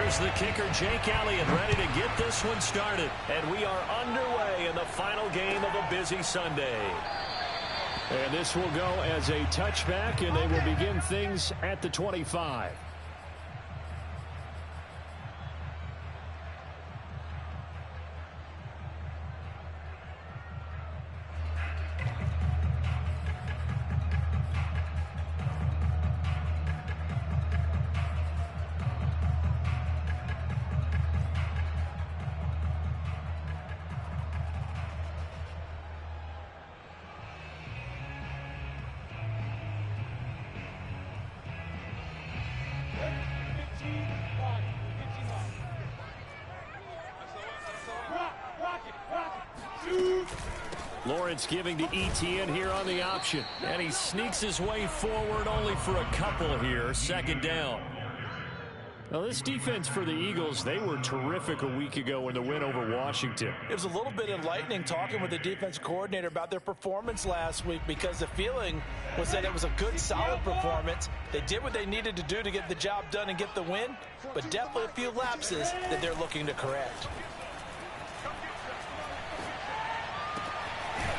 Here's the kicker, Jake Elliott, ready to get this one started. And we are underway in the final game of a busy Sunday. And this will go as a touchback, and they will begin things at the 25. Lawrence giving to Etienne here on the option. And he sneaks his way forward only for a couple here. Second down. Now, this defense for the Eagles, they were terrific a week ago in the win over Washington. It was a little bit enlightening talking with the defense coordinator about their performance last week, because the feeling was that it was a good, solid performance. They did what they needed to do to get the job done and get the win, but definitely a few lapses that they're looking to correct.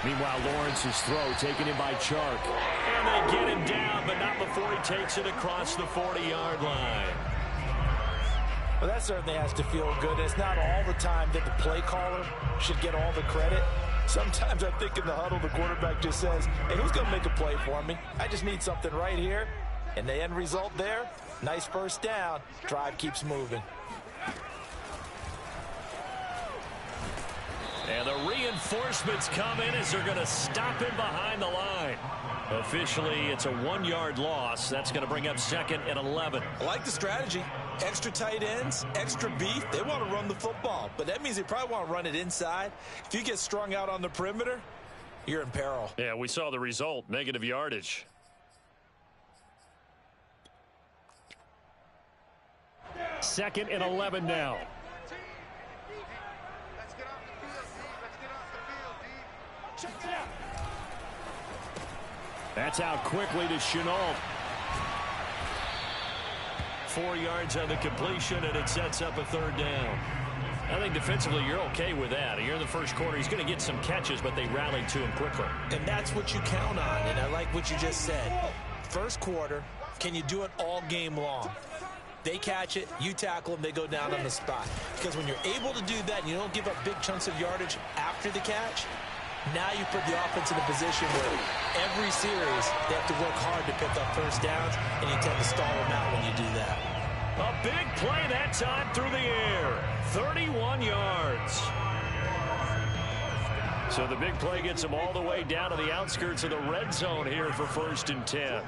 Meanwhile, Lawrence's throw taken in by Chark. And they get him down, but not before he takes it across the 40-yard line. Well, that certainly has to feel good. It's not all the time that the play caller should get all the credit. Sometimes I think in the huddle, the quarterback just says, hey, who's going to make a play for me? I just need something right here. And the end result there, nice first down. Drive keeps moving. And the reinforcements come in as they're going to stop him behind the line. Officially, it's a 1-yard loss. That's going to bring up 2nd and 11. I like the strategy. Extra tight ends, extra beef. They want to run the football, but that means they probably want to run it inside. If you get strung out on the perimeter, you're in peril. Yeah, we saw the result, negative yardage. Second and 11 now. That's out quickly to Chenault. 4 yards on the completion, and it sets up a 3rd down. I think defensively you're okay with that. You're in the first quarter. He's going to get some catches, but they rallied to him quickly. And that's what you count on, and I like what you just said. First quarter, can you do it all game long? They catch it, you tackle them, they go down on the spot. Because when you're able to do that and you don't give up big chunks of yardage after the catch, now you put the offense in a position where every series they have to work hard to pick up first downs, and you tend to stall them out when you do that. A big play that time through the air. 31 yards. So the big play gets them all the way down to the outskirts of the red zone here for 1st and 10.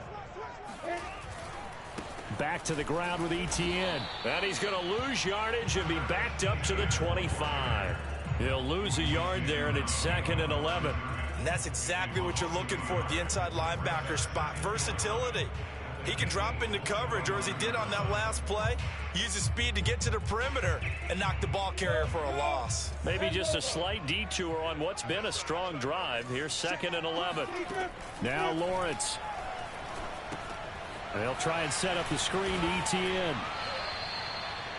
Back to the ground with Etienne. And he's going to lose yardage and be backed up to the 25. He'll lose a yard there, and it's 2nd and 11. And that's exactly what you're looking for at the inside linebacker spot. Versatility. He can drop into coverage, or as he did on that last play, use his speed to get to the perimeter and knock the ball carrier for a loss. Maybe just a slight detour on what's been a strong drive. Here's 2nd and 11. Now Lawrence. They'll try and set up the screen to Etienne.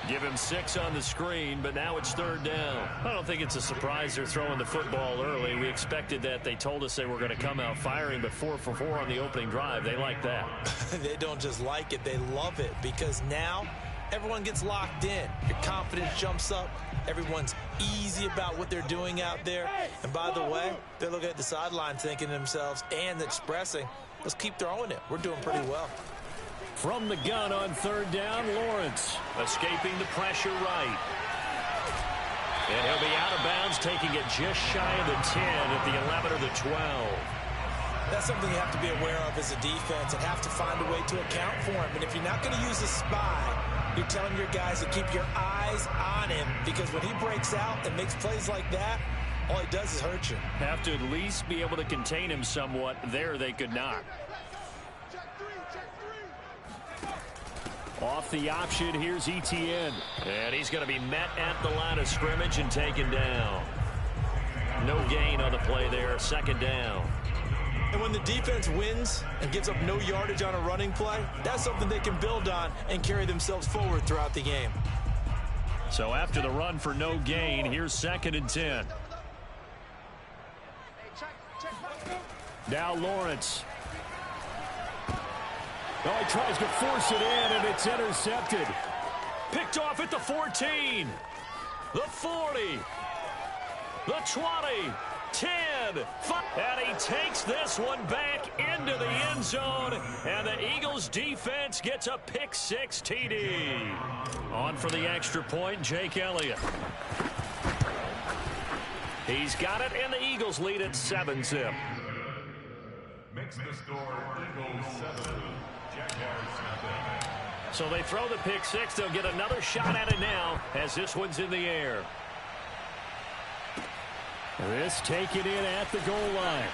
Give him 6 on the screen, but now it's 3rd down. I don't think it's a surprise they're throwing the football early. We expected that. They told us they were going to come out firing, but 4 for 4 on the opening drive. They like that. They don't just like it, they love it, because now everyone gets locked in. Your confidence jumps up. Everyone's easy about what they're doing out there. And by the way, they're looking at the sideline thinking to themselves and expressing, let's keep throwing it. We're doing pretty well. From the gun on 3rd down, Lawrence. Escaping the pressure right. And he'll be out of bounds, taking it just shy of the 10 at the 11 or the 12. That's something you have to be aware of as a defense and have to find a way to account for him. And if you're not going to use a spy, you're telling your guys to keep your eyes on him, because when he breaks out and makes plays like that, all he does is hurt you. Have to at least be able to contain him somewhat. There they could not. Off the option, here's Etienne. And he's going to be met at the line of scrimmage and taken down. No gain on the play there, 2nd down. And when the defense wins and gives up no yardage on a running play, that's something they can build on and carry themselves forward throughout the game. So after the run for no gain, here's 2nd and 10. Now Lawrence. Oh, he tries to force it in, and it's intercepted. Picked off at the 14. The 40. The 20. 10. 5. And he takes this one back into the end zone. And the Eagles defense gets a pick 6 TD. On for the extra point, Jake Elliott. He's got it, and the Eagles lead at 7-zip. Makes the score Eagles 7, Jaguars 7. So they throw the pick 6. They'll get another shot at it now as this one's in the air. This taken in at the goal line.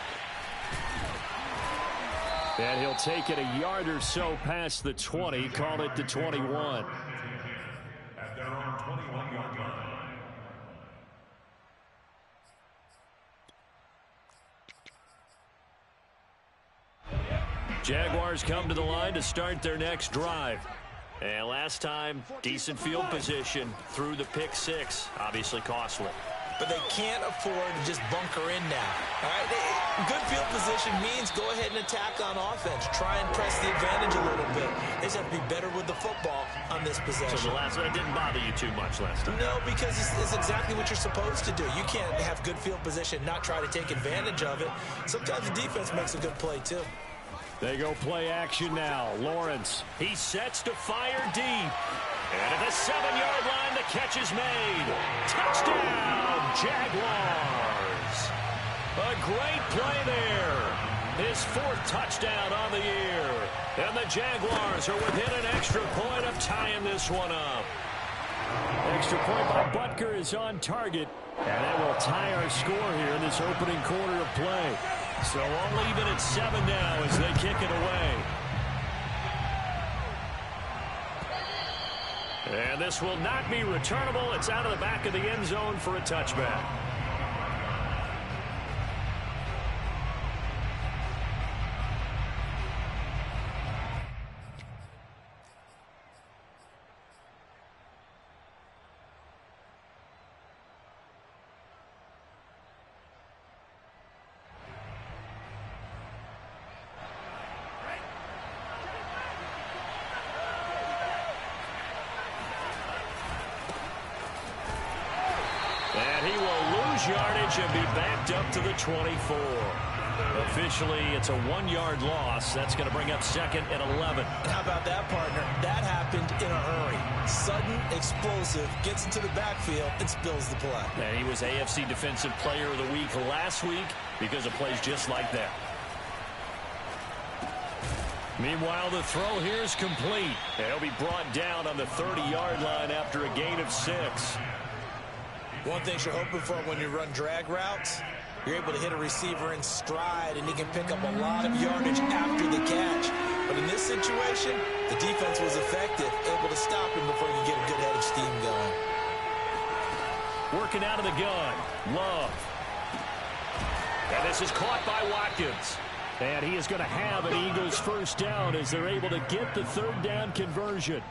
And he'll take it a yard or so past the 20, call it the 21. At their own 21-yard line. Jaguars come to the line to start their next drive. And last time, decent field position through the pick 6. Obviously costly. But they can't afford to just bunker in now. All right? Good field position means go ahead and attack on offense. Try and press the advantage a little bit. They just have to be better with the football on this possession. So that didn't bother you too much last time? No, because it's exactly what you're supposed to do. You can't have good field position, not try to take advantage of it. Sometimes the defense makes a good play, too. They go play action now. Lawrence. He sets to fire deep. And at the 7-yard line, the catch is made. Touchdown, Jaguars. A great play there. His 4th touchdown on the year. And the Jaguars are within an extra point of tying this one up. Extra point by Butker is on target. And that will tie our score here in this opening quarter of play. So all even at 7 now as they kick it away. And this will not be returnable. It's out of the back of the end zone for a touchback. And he will lose yardage and be backed up to the 24. Officially, it's a 1-yard loss. That's going to bring up 2nd and 11. How about that, partner? That happened in a hurry. Sudden, explosive, gets into the backfield, and spills the play. And he was AFC Defensive Player of the Week last week because of plays just like that. Meanwhile, the throw here is complete. And he'll be brought down on the 30-yard line after a gain of 6. One thing you're hoping for when you run drag routes, you're able to hit a receiver in stride, and he can pick up a lot of yardage after the catch. But in this situation, the defense was effective, able to stop him before you get a good head of steam going. Working out of the gun, Love. And this is caught by Watkins. And he is going to have an Eagles first down as they're able to get the 3rd down conversion.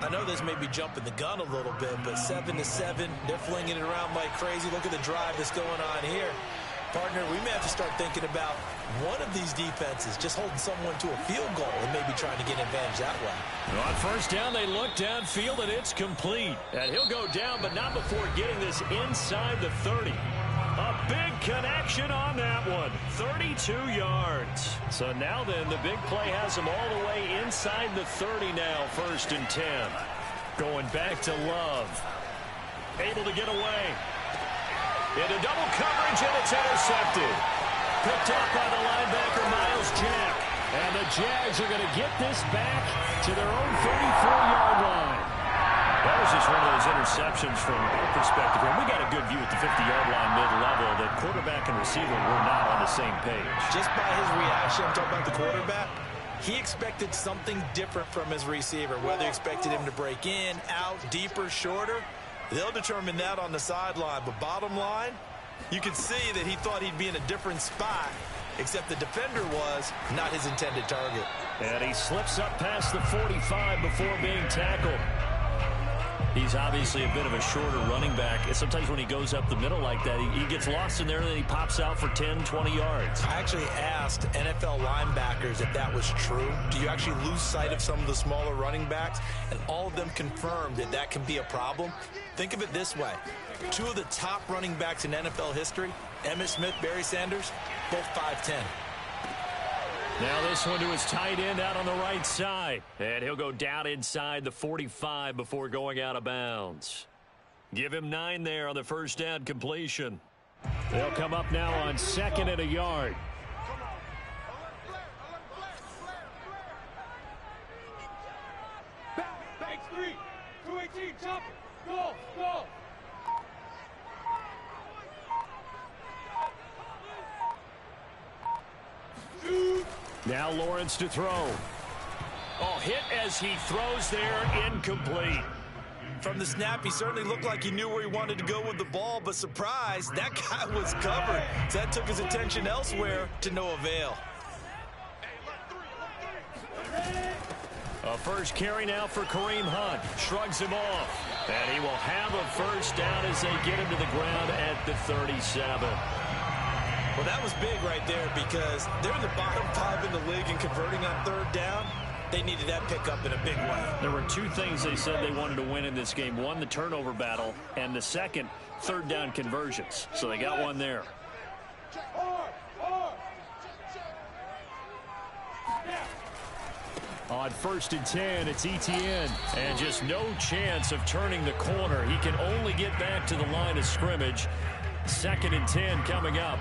I know this may be jumping the gun a little bit, but 7-7, they're flinging it around like crazy. Look at the drive that's going on here. Partner, we may have to start thinking about one of these defenses just holding someone to a field goal and maybe trying to get advantage that way. On first down, they look downfield, and it's complete. And he'll go down, but not before getting this inside the 30. A big connection on that one. 32 yards. So now then, the big play has him all the way inside the 30 now, 1st and 10. Going back to Love. Able to get away. Into double coverage, and it's intercepted. Picked off by the linebacker, Miles Jack. And the Jags are going to get this back to their own 34-yard line. That was just one of those interceptions from our perspective. And we got a good view at the 50-yard line mid-level. The quarterback and receiver were not on the same page. Just by his reaction, I'm talking about the quarterback, he expected something different from his receiver. Whether he expected him to break in, out, deeper, shorter, they'll determine that on the sideline. But bottom line, you can see that he thought he'd be in a different spot, except the defender was not his intended target. And he slips up past the 45 before being tackled. He's obviously a bit of a shorter running back. Sometimes when he goes up the middle like that, he gets lost in there and then he pops out for 10, 20 yards. I actually asked NFL linebackers if that was true. Do you actually lose sight of some of the smaller running backs? And all of them confirmed that that can be a problem. Think of it this way. 2 of the top running backs in NFL history, Emmitt Smith, Barry Sanders, both 5'10". Now this one to his tight end out on the right side. And he'll go down inside the 45 before going out of bounds. Give him 9 there on the first down completion. They'll come up now on 2nd and a yard. Back 3, 218, chop it. Go, go. Now Lawrence to throw. Oh, hit as he throws there, incomplete. From the snap, he certainly looked like he knew where he wanted to go with the ball, but surprise, that guy was covered. So that took his attention elsewhere to no avail. A first carry now for Kareem Hunt. Shrugs him off. And he will have a first down as they get him to the ground at the 37. Well, that was big right there because they're in the bottom 5 in the league and converting on 3rd down. They needed that pickup in a big way. There were 2 things they said they wanted to win in this game. One, the turnover battle, and the second, 3rd down conversions. So they got one there. On 1st and 10, it's Etienne. And just no chance of turning the corner. He can only get back to the line of scrimmage. 2nd and 10 coming up.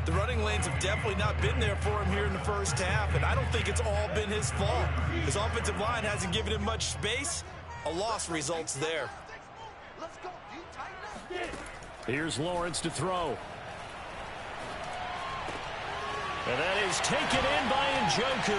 The running lanes have definitely not been there for him here in the first half, and I don't think it's all been his fault. His offensive line hasn't given him much space. A loss results there. Here's Lawrence to throw. And that is taken in by Njoku.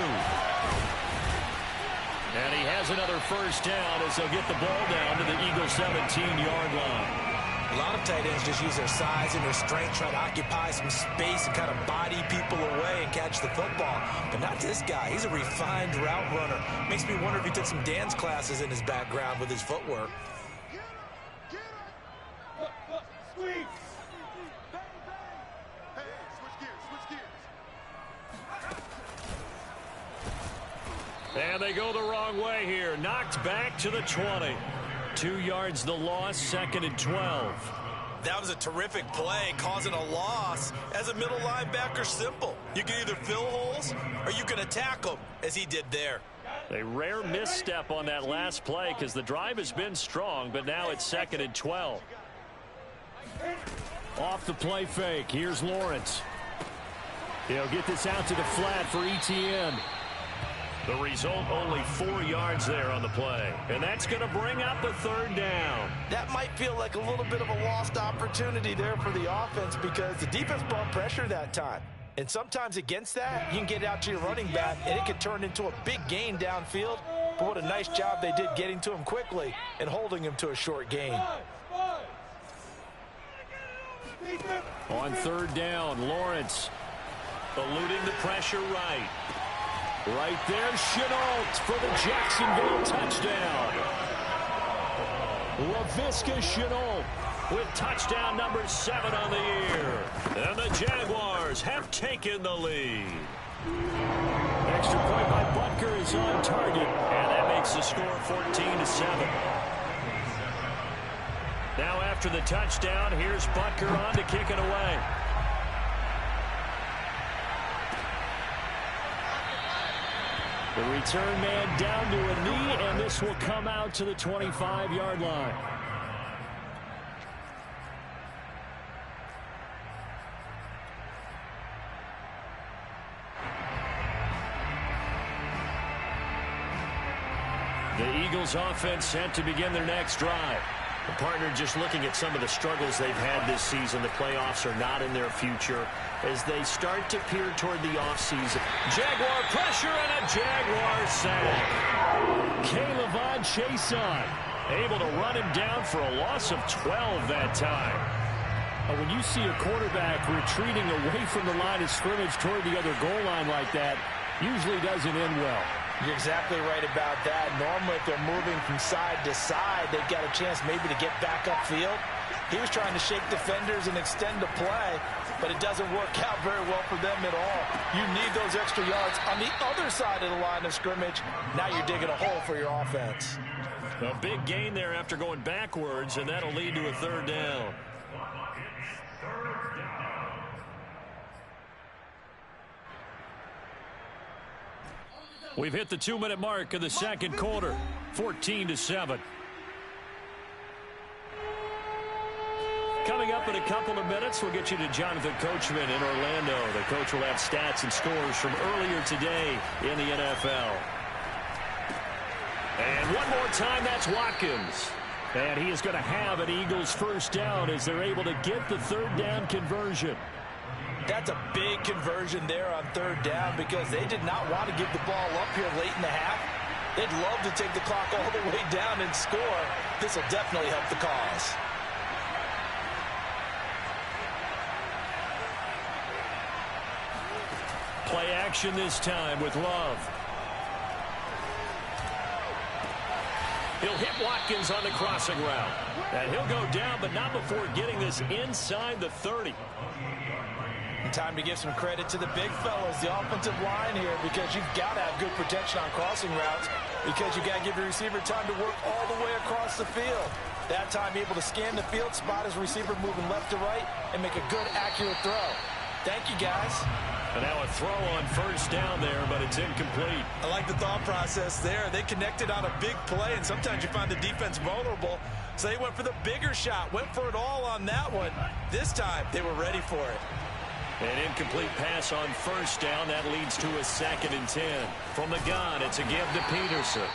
And he has another first down as they'll get the ball down to the Eagles' 17-yard line. A lot of tight ends just use their size and their strength, try to occupy some space and kind of body people away and catch the football. But not this guy. He's a refined route runner. Makes me wonder if he took some dance classes in his background with his footwork. And they go the wrong way here. Knocked back to the 20. 2 yards the loss, 2nd and 12. That was a terrific play, causing a loss. As a middle linebacker, simple. You can either fill holes or you can attack them, as he did there. A rare misstep on that last play because the drive has been strong, but now it's 2nd and 12. Off the play fake, here's Lawrence. He'll get this out to the flat for Etienne. The result, only 4 yards there on the play. And that's going to bring up the 3rd down. That might feel like a little bit of a lost opportunity there for the offense because the defense brought pressure that time. And sometimes against that, you can get out to your running back, and it could turn into a big gain downfield. But what a nice job they did getting to him quickly and holding him to a short gain. On 3rd down, Lawrence eluding the pressure right. Right there, Chenault for the Jacksonville touchdown. Laviska Chenault with touchdown number 7 on the year. And the Jaguars have taken the lead. Extra point by Butker is on target, and that makes the score 14-7. Now after the touchdown, here's Butker on to kick it away. The return man down to a knee, and this will come out to the 25-yard line. The Eagles offense set to begin their next drive. The partner just looking at some of the struggles they've had this season. The playoffs are not in their future as they start to peer toward the offseason. Jaguar pressure and a Jaguar sack. K'Lavon Chaisson able to run him down for a loss of 12 that time. When you see a quarterback retreating away from the line of scrimmage toward the other goal line like that, usually doesn't end well. You're exactly right about that. Normally, if they're moving from side to side, they've got a chance maybe to get back upfield. He was trying to shake defenders and extend the play, but it doesn't work out very well for them at all. You need those extra yards on the other side of the line of scrimmage. Now you're digging a hole for your offense. A big gain there after going backwards, and that'll lead to a third down. We've hit the 2-minute mark of the second quarter, 14-7. Coming up in a couple of minutes, we'll get you to Jonathan Coachman in Orlando. The coach will have stats and scores from earlier today in the NFL. And one more time, that's Watkins. And he is going to have an Eagles first down as they're able to get the third down conversion. That's a big conversion there on third down because they did not want to give the ball up here late in the half. They'd love to take the clock all the way down and score. This will definitely help the cause. Play action this time with Love. He'll hit Watkins on the crossing route. And he'll go down, but not before getting this inside the 30. Time to give some credit to the big fellas, the offensive line here, because you've got to have good protection on crossing routes because you've got to give your receiver time to work all the way across the field. That time able to scan the field, spot his receiver moving left to right, and make a good, accurate throw. Thank you, guys. And now a throw on first down there, but it's incomplete. I like the thought process there. They connected on a big play, and sometimes you find the defense vulnerable. So they went for the bigger shot, went for it all on that one. This time, they were ready for it. An incomplete pass on first down. That leads to a 2nd and 10. From the gun, it's a give to Peterson.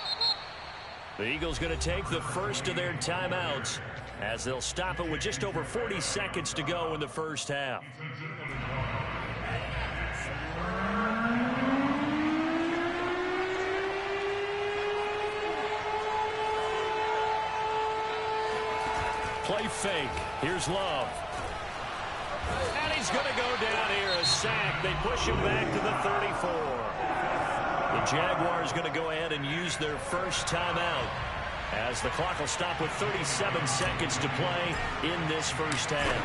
The Eagles going to take the first of their timeouts as they'll stop it with just over 40 seconds to go in the first half. Play fake. Here's Love. And he's going to go down here, a sack. They push him back to the 34. The Jaguars going to go ahead and use their first timeout as the clock will stop with 37 seconds to play in this first half.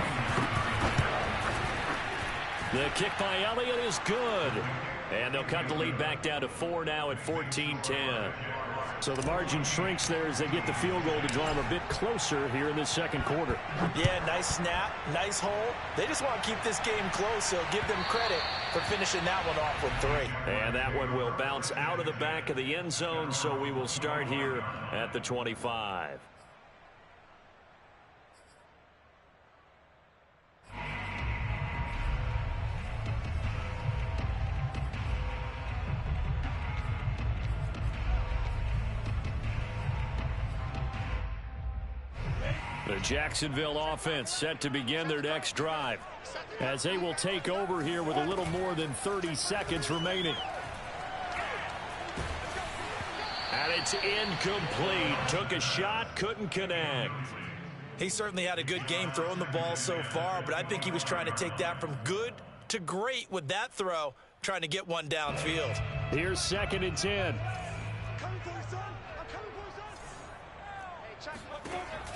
The kick by Elliott is good. And they'll cut the lead back down to 4 now at 14-10. So the margin shrinks there as they get the field goal to draw them a bit closer here in this second quarter. Yeah, nice snap, nice hole. They just want to keep this game close, so give them credit for finishing that one off with 3. And that one will bounce out of the back of the end zone, so we will start here at the 25. The Jacksonville offense set to begin their next drive as they will take over here with a little more than 30 seconds remaining. And it's incomplete. Took a shot, couldn't connect. He certainly had a good game throwing the ball so far, but I think he was trying to take that from good to great with that throw, trying to get one downfield. Here's 2nd and 10.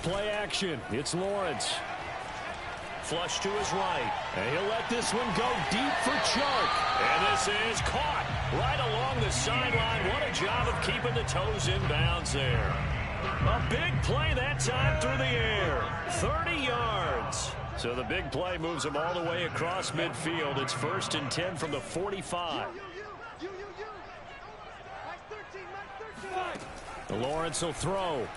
Play action. It's Lawrence. Flush to his right. And he'll let this one go deep for Chark. And this is caught right along the sideline. What a job of keeping the toes in bounds there. A big play that time through the air. 30 yards. So the big play moves him all the way across midfield. It's 1st and 10 from the 45. Lawrence will throw.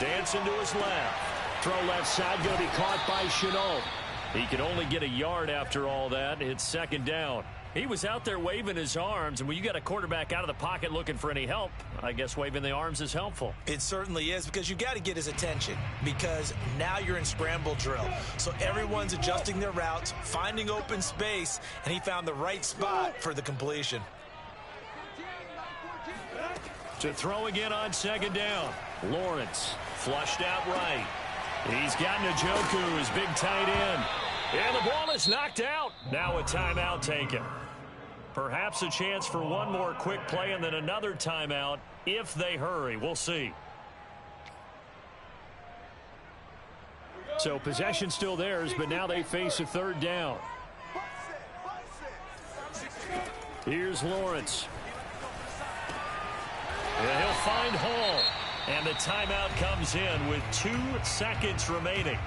Dancing to his left. Throw left side, going to be caught by Chenault. He can only get a yard after all that. It's 2nd down. He was out there waving his arms, and when you got a quarterback out of the pocket looking for any help, I guess waving the arms is helpful. It certainly is, because you got to get his attention, because now you're in scramble drill. So everyone's adjusting their routes, finding open space, and he found the right spot for the completion. To throw again on 2nd down. Lawrence flushed out right. He's got Njoku, his big tight end. And the ball is knocked out. Now a timeout taken. Perhaps a chance for one more quick play and then another timeout if they hurry. We'll see. So possession still theirs, but now they face a third down. Here's Lawrence. And he'll find Hall. And the timeout comes in with 2 seconds remaining.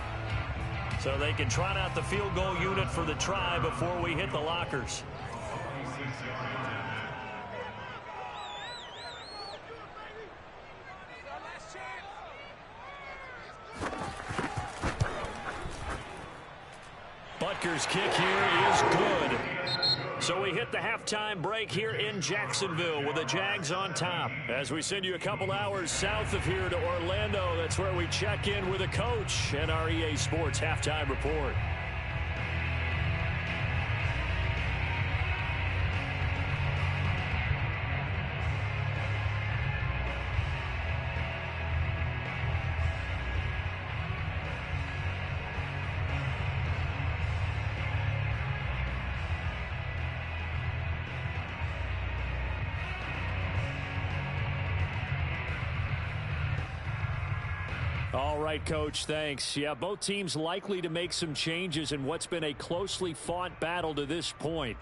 So they can trot out the field goal unit for the try before we hit the lockers. Butker's kick here is good. So we hit the halftime break here in Jacksonville with the Jags on top. As we send you a couple hours south of here to Orlando, that's where we check in with a coach and our EA Sports halftime report. All right, Coach, thanks. Yeah, both teams likely to make some changes in what's been a closely fought battle to this point.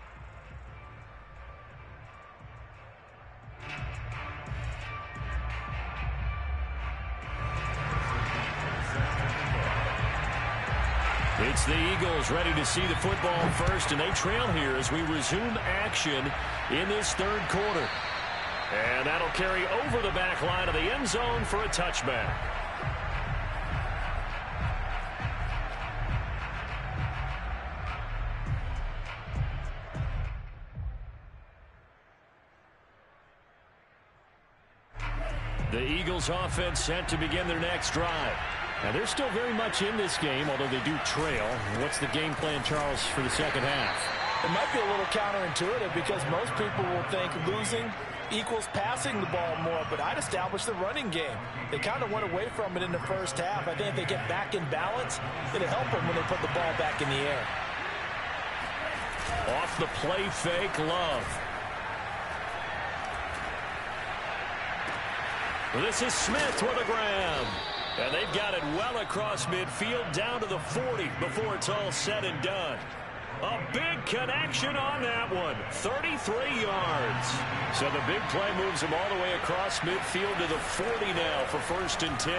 It's the Eagles ready to see the football first, and they trail here as we resume action in this third quarter. And that'll carry over the back line of the end zone for a touchback. The Eagles offense set to begin their next drive. Now, they're still very much in this game, although they do trail. What's the game plan, Charles, for the second half? It might be a little counterintuitive because most people will think losing equals passing the ball more, but I'd establish the running game. They kind of went away from it in the first half. I think if they get back in balance, it'll help them when they put the ball back in the air. Off the play fake, Love. This is Smith with a grab. And they've got it well across midfield down to the 40 before it's all said and done. A big connection on that one. 33 yards. So the big play moves them all the way across midfield to the 40 now for 1st and 10.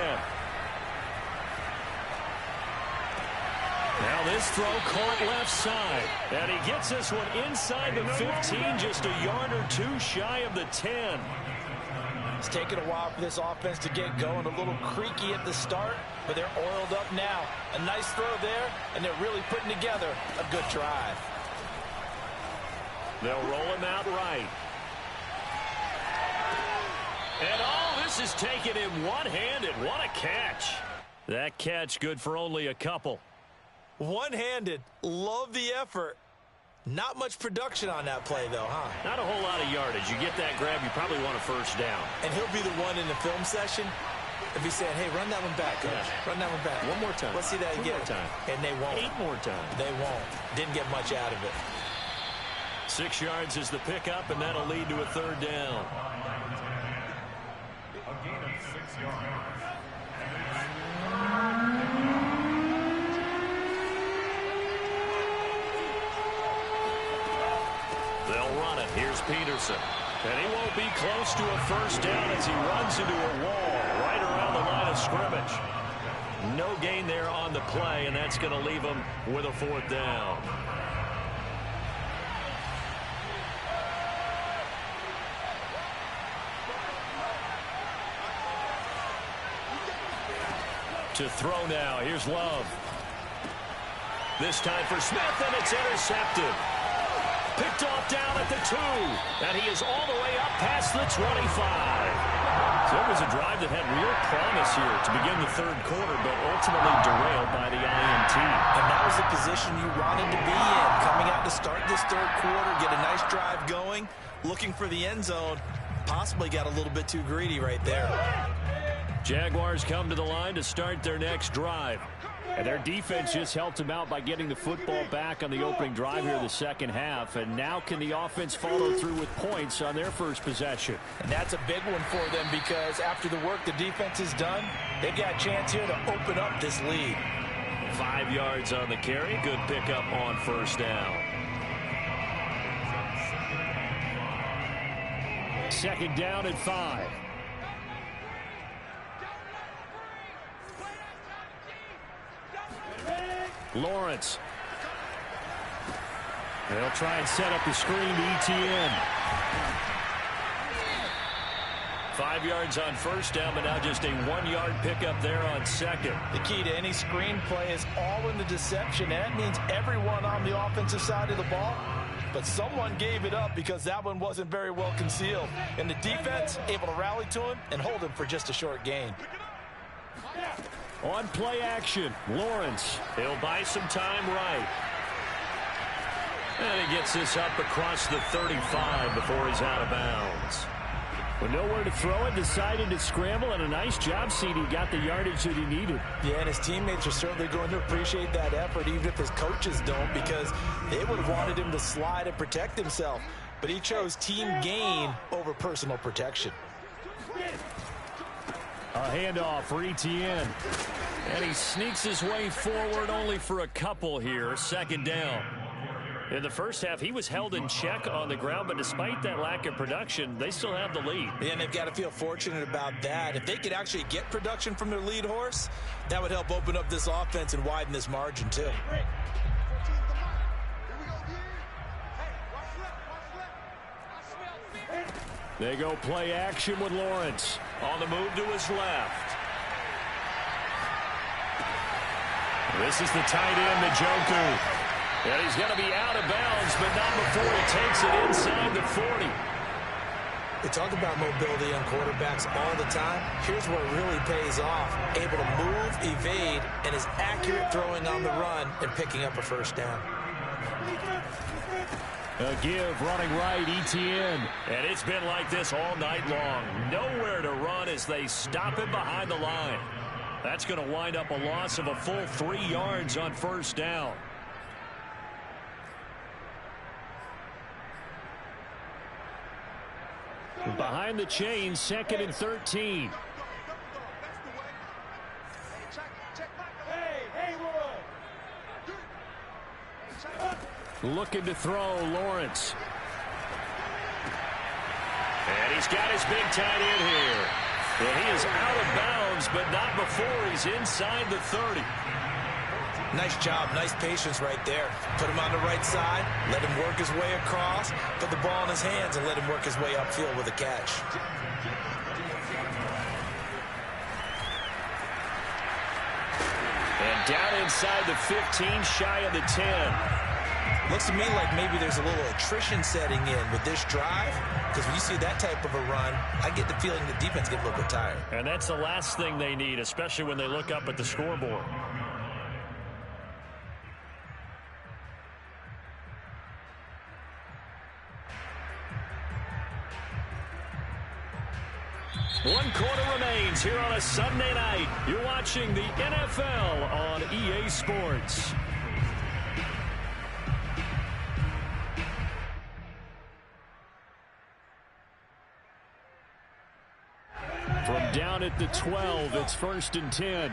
Now this throw caught left side. And he gets this one inside the 15, just a yard or two shy of the 10. It's taken a while for this offense to get going. A little creaky at the start, but they're oiled up now. A nice throw there, and they're really putting together a good drive. They'll roll him out right. And all this is taken in one-handed. What a catch. That catch good for only a couple. One-handed. Love the effort. Not much production on that play, though, huh? Not a whole lot of yardage. You get that grab, you probably want a first down. And he'll be the one in the film session if he's saying, hey, run that one back, coach. Yeah. Run that one back. One more time. Let's see that again. One more time. And they won't. 8 more times. They won't. Didn't get much out of it. 6 yards is the pickup, and that'll lead to a third down. A gain of 6 yards. They'll run it. Here's Peterson. And he won't be close to a first down as he runs into a wall right around the line of scrimmage. No gain there on the play, and that's going to leave him with a 4th down. To throw now. Here's Love. This time for Smith, and it's intercepted. Picked off down at the 2, and he is all the way up past the 25. So it was a drive that had real promise here to begin the third quarter, but ultimately derailed by the INT. And that was the position you wanted to be in, coming out to start this third quarter, get a nice drive going, looking for the end zone. Possibly got a little bit too greedy right there. Jaguars come to the line to start their next drive. And their defense just helped them out by getting the football back on the opening drive here in the second half. And now can the offense follow through with points on their first possession? And that's a big one for them because after the work the defense has done, they've got a chance here to open up this lead. 5 yards on the carry. Good pickup on first down. Second down and 5. Lawrence. They'll try and set up the screen to ETN. 5 yards on first down, but now just a 1-yard pickup there on second. The key to any screen play is all in the deception. That means everyone on the offensive side of the ball. But someone gave it up because that one wasn't very well concealed. And the defense able to rally to him and hold him for just a short gain. On play action, Lawrence. He'll buy some time right. And he gets this up across the 35 before he's out of bounds. With nowhere to throw it, decided to scramble, and a nice job, CD. Got the yardage that he needed. Yeah, and his teammates are certainly going to appreciate that effort, even if his coaches don't, because they would have wanted him to slide and protect himself. But he chose team gain over personal protection. A handoff for ETN. And he sneaks his way forward only for a couple here. Second down. In the first half, he was held in check on the ground, but despite that lack of production, they still have the lead. Yeah, and they've got to feel fortunate about that. If they could actually get production from their lead horse, that would help open up this offense and widen this margin, too. They go play action with Lawrence. On the move to his left. This is the tight end, Njoku. And he's going to be out of bounds, but not before he takes it inside the 40. They talk about mobility on quarterbacks all the time. Here's where it really pays off. Able to move, evade, and is accurate throwing on the run and picking up a first down. A give, running right, ETN. And it's been like this all night long. Nowhere to run as they stop him behind the line. That's going to wind up a loss of a full 3 yards on first down. Behind the chain, 2nd and 13. Looking to throw, Lawrence. And he's got his big tight end here. And he is out of bounds, but not before he's inside the 30. Nice job, nice patience right there. Put him on the right side, let him work his way across, put the ball in his hands, and let him work his way upfield with a catch. And down inside the 15, shy of the 10. Looks to me like maybe there's a little attrition setting in with this drive, because when you see that type of a run, I get the feeling the defense get a little bit tired. And that's the last thing they need, especially when they look up at the scoreboard. One quarter remains here on a Sunday night. You're watching the NFL on EA Sports. From down at the 12, it's 1st and 10.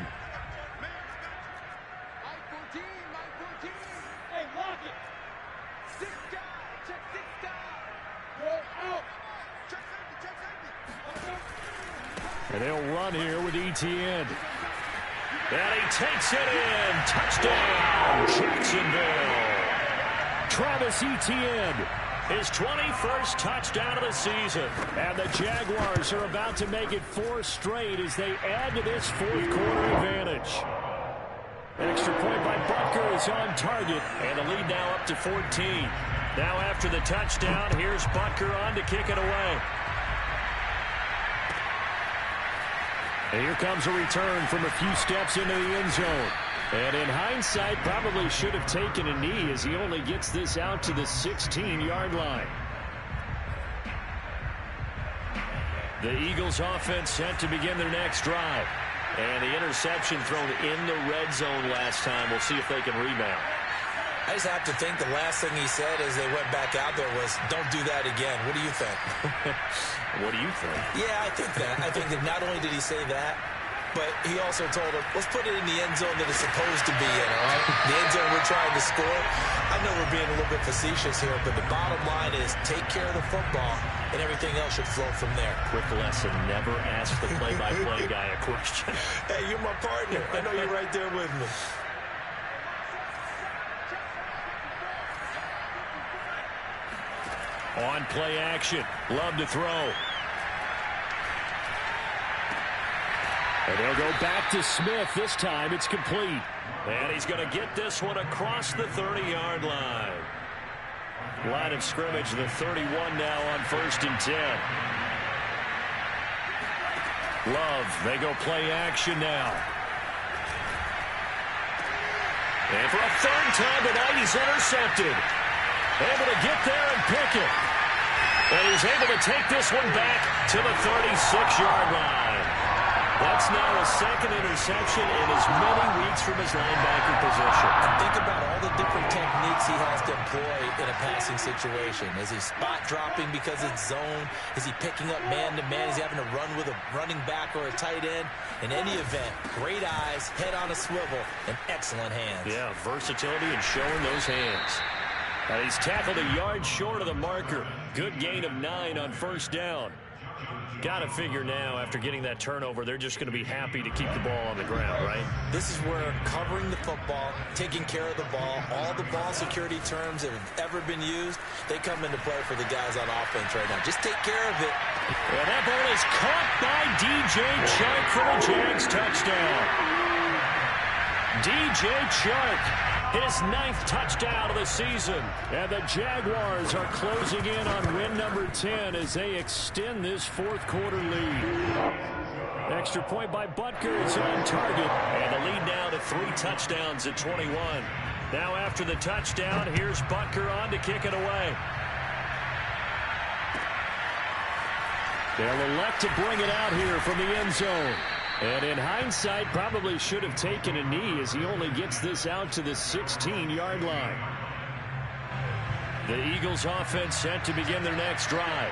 And they'll run here with ETN. And he takes it in. Touchdown, Jacksonville. Travis Etienne. His 21st touchdown of the season. And the Jaguars are about to make it 4 straight as they add to this 4th quarter advantage. Extra point by Butker is on target. And the lead now up to 14. Now after the touchdown, here's Butker on to kick it away. And here comes a return from a few steps into the end zone. And in hindsight, probably should have taken a knee as he only gets this out to the 16-yard line. The Eagles offense set to begin their next drive. And the interception thrown in the red zone last time. We'll see if they can rebound. I just have to think the last thing he said as they went back out there was, don't do that again. What do you think? What do you think? Yeah, I think that. I think that not only did he say that, but he also told him, let's put it in the end zone that it's supposed to be in, all right? The end zone we're trying to score. I know we're being a little bit facetious here, but the bottom line is take care of the football, and everything else should flow from there. Quick lesson, never ask the play-by-play guy a question. Hey, you're my partner. I know you're right there with me. On play action, Love to throw. And they'll go back to Smith. This time it's complete. And he's going to get this one across the 30-yard line. Line of scrimmage, the 31 now on 1st and 10. Love, they go play action now. And for a third time tonight, he's intercepted. Able to get there and pick it. And he's able to take this one back to the 36-yard line. That's now a second interception in as many weeks from his linebacker position. And think about all the different techniques he has to employ in a passing situation. Is he spot dropping because it's zone? Is he picking up man-to-man? Is he having to run with a running back or a tight end? In any event, great eyes, head on a swivel, and excellent hands. Yeah, versatility and showing those hands. Now he's tackled a yard short of the marker. Good gain of 9 on 1st down. Got to figure now, after getting that turnover, they're just going to be happy to keep the ball on the ground, right? This is where covering the football, taking care of the ball, all the ball security terms that have ever been used, they come into play for the guys on offense right now. Just take care of it. And that ball is caught by DJ Chark for the Jags touchdown. DJ Chark. His 9th touchdown of the season. And the Jaguars are closing in on win number 10 as they extend this 4th quarter lead. Extra point by Butker is on target. And the lead now to 3 touchdowns at 21. Now after the touchdown, here's Butker on to kick it away. They'll elect to bring it out here from the end zone. And in hindsight, probably should have taken a knee as he only gets this out to the 16-yard line. The Eagles offense set to begin their next drive.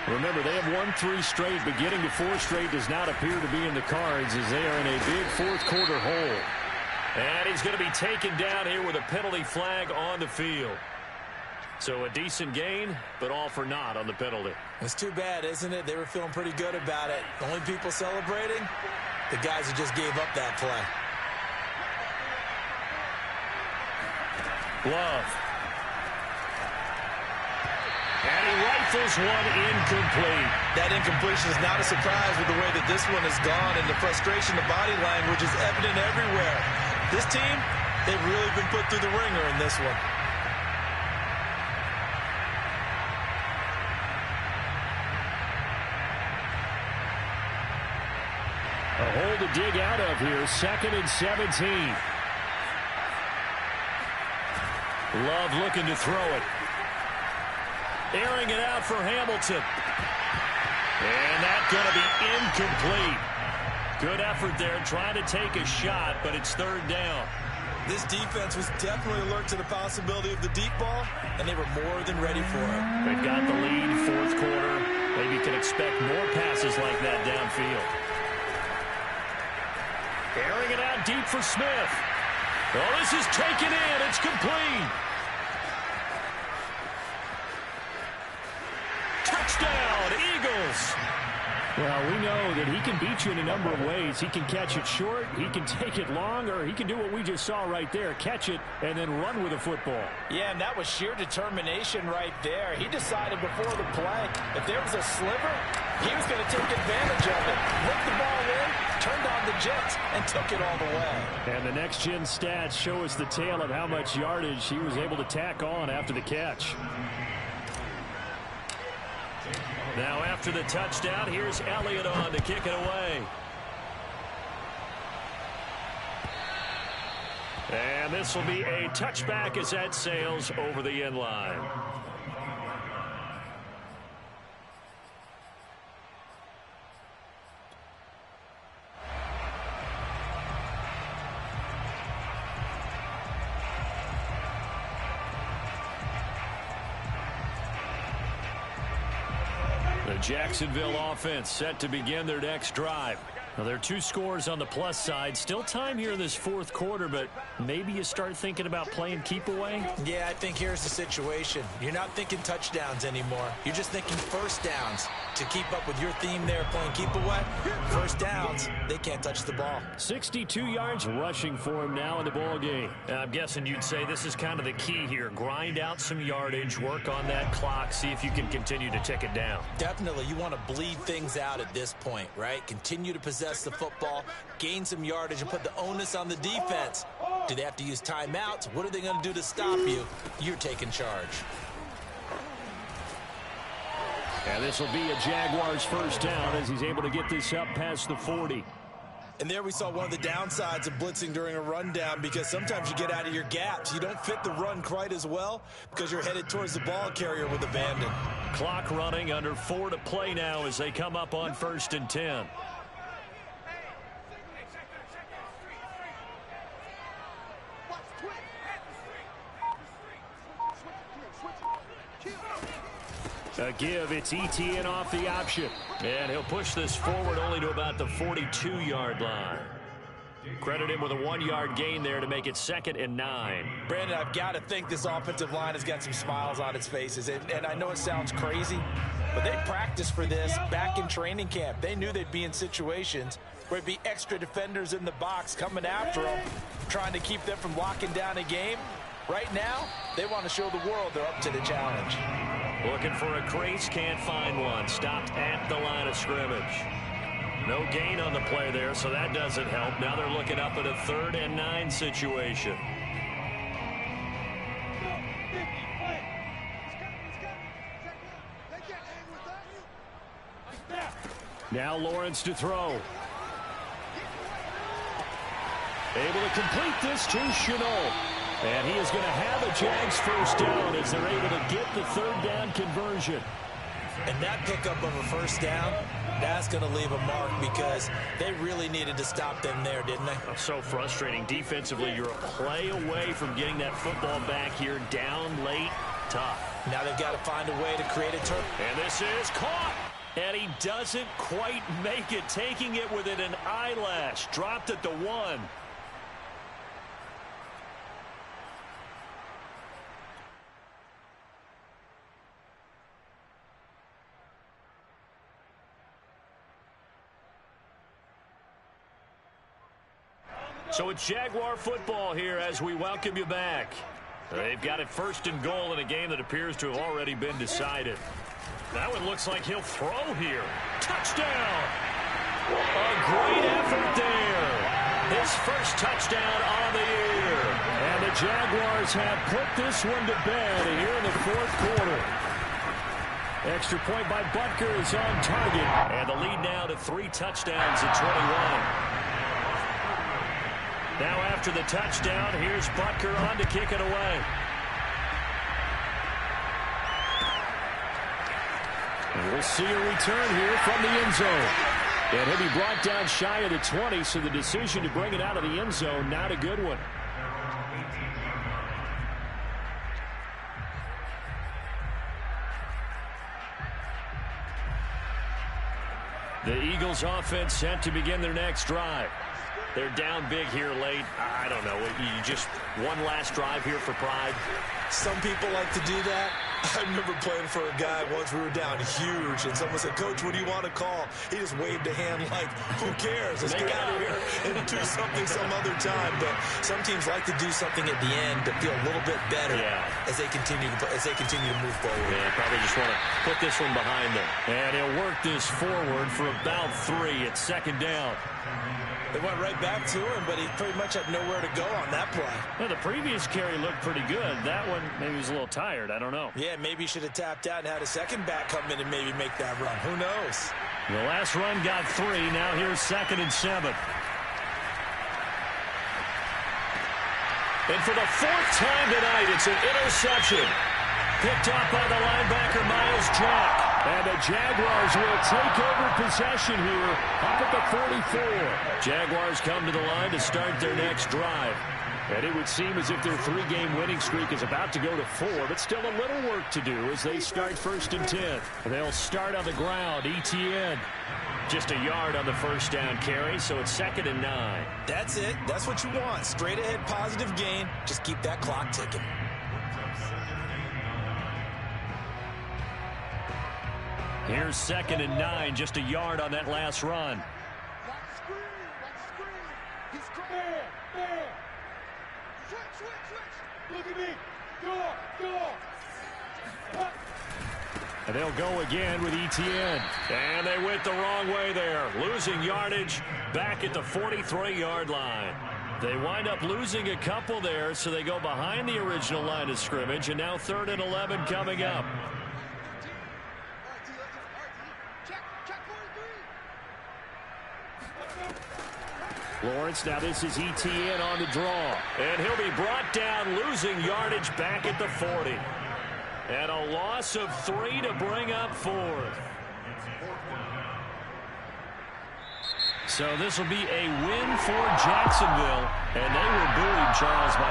Remember, they have won 3 straight, but getting to 4 straight does not appear to be in the cards as they are in a big 4th quarter hole. And he's going to be taken down here with a penalty flag on the field. So a decent gain, but all for naught on the penalty. It's too bad, isn't it? They were feeling pretty good about it. The only people celebrating, the guys who just gave up that play. Love. And he rifles one incomplete. That incompletion is not a surprise with the way that this one has gone, and the frustration, the body language is evident everywhere. This team, they've really been put through the ringer in this one. A hole to dig out of here. 2nd and 17. Love looking to throw it. Airing it out for Hamilton. And that's going to be incomplete. Good effort there trying to take a shot, but it's 3rd down. This defense was definitely alert to the possibility of the deep ball, and they were more than ready for it. They've got the lead, 4th quarter. Maybe can expect more passes like that downfield. Airing it out deep for Smith. Oh, this is taken in. It's complete. Touchdown, Eagles. Well, we know that he can beat you in a number of ways. He can catch it short, he can take it long, or he can do what we just saw right there, catch it and then run with the football. Yeah, and that was sheer determination right there. He decided before the play, if there was a sliver, he was going to take advantage of it. Looked the ball in, turned on the jets, and took it all the way. And the next-gen stats show us the tale of how much yardage he was able to tack on after the catch. Now after the touchdown, here's Elliott on to kick it away. And this will be a touchback as that sails over the end line. Jacksonville offense set to begin their next drive. Now, there are 2 scores on the plus side. Still time here in this fourth quarter, but maybe you start thinking about playing keep away? Yeah, I think here's the situation. You're not thinking touchdowns anymore. You're just thinking first downs. To keep up with your theme there, playing keep away, first downs, they can't touch the ball. 62 yards rushing for him now in the ball game. I'm guessing you'd say this is kind of the key here. Grind out some yardage, work on that clock, see if you can continue to tick it down. Definitely, you want to bleed things out at this point, right? Continue to possess the football, gain some yardage, and put the onus on the defense. Do they have to use timeouts? What are they going to do to stop you? You're taking charge. And this will be a Jaguars first down as he's able to get this up past the 40. And there we saw one of the downsides of blitzing during a rundown, because sometimes you get out of your gaps. You don't fit the run quite as well because you're headed towards the ball carrier with abandon. Clock running, under 4 to play now as they come up on 1st and 10. A give, it's ETN off the option. And he'll push this forward only to about the 42-yard line. Credit him with a 1-yard gain there to make it 2nd and 9. Brandon, I've got to think this offensive line has got some smiles on its faces. And I know it sounds crazy, but they practiced for this back in training camp. They knew they'd be in situations where there'd be extra defenders in the box coming after them, trying to keep them from locking down a game. Right now, they want to show the world they're up to the challenge. Looking for a crease, can't find one. Stopped at the line of scrimmage. No gain on the play there, so that doesn't help. Now they're looking up at a 3rd and 9 situation. Now Lawrence to throw. Able to complete this to Chenault. And he is going to have a Jags first down as they're able to get the 3rd down conversion. And that pickup of a first down, that's going to leave a mark because they really needed to stop them there, didn't they? So frustrating. Defensively, you're a play away from getting that football back here. Down late, tough. Now they've got to find a way to create a turn. And this is caught. And he doesn't quite make it, taking it within an eyelash. Dropped at the 1. So it's Jaguar football here as we welcome you back. They've got it 1st and goal in a game that appears to have already been decided. That one looks like he'll throw here. Touchdown! A great effort there. His first touchdown on the year. And the Jaguars have put this one to bed here in the 4th quarter. Extra point by Butker is on target. And the lead now to 3 touchdowns at 21. Now after the touchdown, here's Butker on to kick it away. And we'll see a return here from the end zone. And he'll be brought down shy of the 20, so the decision to bring it out of the end zone, not a good one. The Eagles offense set to begin their next drive. They're down big here late. I don't know. You just one last drive here for pride. Some people like to do that. I remember playing for a guy once. We were down huge, and someone said, "Coach, what do you want to call?" He just waved a hand like, "Who cares? Let's get out of here and do something some other time." But some teams like to do something at the end to feel a little bit better as they continue to move forward. Yeah, probably just want to put this one behind them. And he'll work this forward for about 3 at 2nd down. They went right back to him, but he pretty much had nowhere to go on that play. Well, the previous carry looked pretty good. That one, maybe he was a little tired. I don't know. Yeah, maybe he should have tapped out and had a second back come in and maybe make that run. Who knows? The last run got 3. Now here's 2nd and 7. And for the 4th time tonight, it's an interception. Picked up by the linebacker, Miles Jack. And the Jaguars will take over possession here up at the 44. Jaguars come to the line to start their next drive. And it would seem as if their 3-game winning streak is about to go to 4, but still a little work to do as they start 1st and 10. They'll start on the ground. ETN just a yard on the first down carry, so it's 2nd and 9. That's it. That's what you want. Straight ahead positive gain. Just keep that clock ticking. Here's 2nd and 9, just a yard on that last run. Look at me. Go. And they'll go again with ETN. And they went the wrong way there. Losing yardage back at the 43-yard line. They wind up losing a couple there, so they go behind the original line of scrimmage, and now 3rd and 11 coming up. Lawrence, now this is ETN on the draw. And he'll be brought down, losing yardage back at the 40. And a loss of 3 to bring up 4th. So this will be a win for Jacksonville. And they were booed, Charles, by